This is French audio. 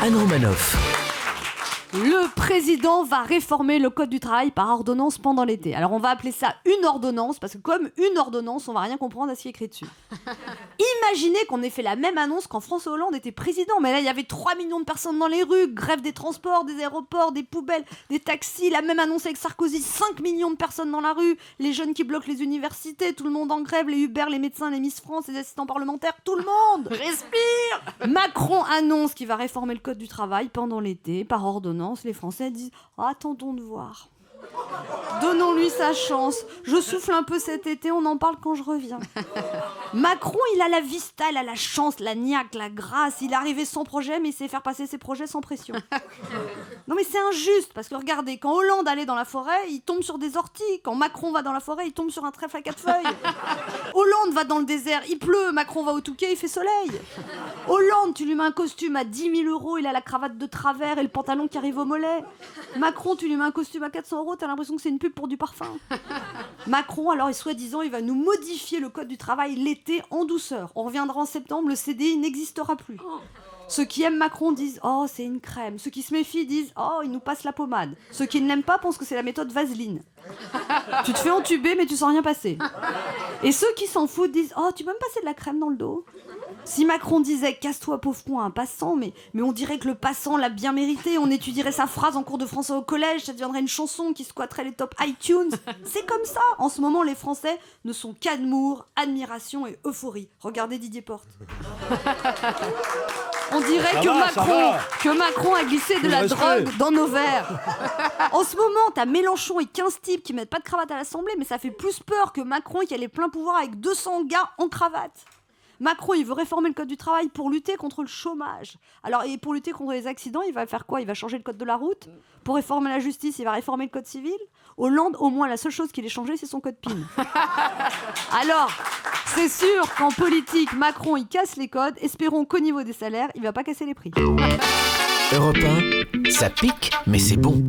Anne Romanoff. Le président va réformer le code du travail par ordonnance pendant l'été. Alors on va appeler ça une ordonnance, parce que comme une ordonnance, on va rien comprendre à ce qui est écrit dessus. Imaginez qu'on ait fait la même annonce quand François Hollande était président, mais là il y avait 3 millions de personnes dans les rues, grève des transports, des aéroports, des poubelles, des taxis, la même annonce avec Sarkozy, 5 millions de personnes dans la rue, les jeunes qui bloquent les universités, tout le monde en grève, les Uber, les médecins, les Miss France, les assistants parlementaires, tout le monde. Respire. Macron annonce qu'il va réformer le code du travail pendant l'été par ordonnance. Les Français disent « Attendons de voir. Donnons-lui sa chance. Je souffle un peu cet été, on en parle quand je reviens. » Macron, il a la vista, il a la chance, la niaque, la grâce. Il est arrivé sans projet, mais il sait faire passer ses projets sans pression. Non mais c'est injuste, parce que regardez, quand Hollande allait dans la forêt, il tombe sur des orties. Quand Macron va dans la forêt, il tombe sur un trèfle à 4 feuilles. Hollande va dans le désert, il pleut. Macron va au Touquet, il fait soleil. Hollande, tu lui mets un costume à 10 000 €, il a la cravate de travers et le pantalon qui arrive au mollet. Macron, tu lui mets un costume à 400 €, t'as l'impression que c'est une pub pour du parfum. Macron, alors, soi-disant, il va nous modifier le code du travail l'été en douceur. On reviendra en septembre, le CDI n'existera plus. Ceux qui aiment Macron disent « Oh, c'est une crème ». Ceux qui se méfient disent « Oh, il nous passe la pommade ». Ceux qui ne l'aiment pas pensent que c'est la méthode Vaseline. Tu te fais entuber, mais tu sens rien passer. Et ceux qui s'en foutent disent « Oh, tu peux me passer de la crème dans le dos ?» Si Macron disait « Casse-toi, pauvre con, un passant », mais on dirait que le passant l'a bien mérité. On étudierait sa phrase en cours de français au collège, ça deviendrait une chanson qui squatterait les tops iTunes. C'est comme ça. En ce moment, les Français ne sont qu'amour, admiration et euphorie. Regardez Didier Porte. On dirait que Macron a glissé de la drogue dans nos verres. En ce moment, t'as Mélenchon et 15 types qui mettent pas de cravate à l'Assemblée, mais ça fait plus peur que Macron qui a les pleins pouvoirs avec 200 gars en cravate. Macron, il veut réformer le code du travail pour lutter contre le chômage. Alors, et pour lutter contre les accidents, il va faire quoi ? Il va changer le code de la route ? Pour réformer la justice, il va réformer le code civil ? Hollande, au moins, la seule chose qu'il ait changé, c'est son code PIN. Alors, c'est sûr qu'en politique, Macron, il casse les codes. Espérons qu'au niveau des salaires, il va pas casser les prix. Europe 1, ça pique, mais c'est bon.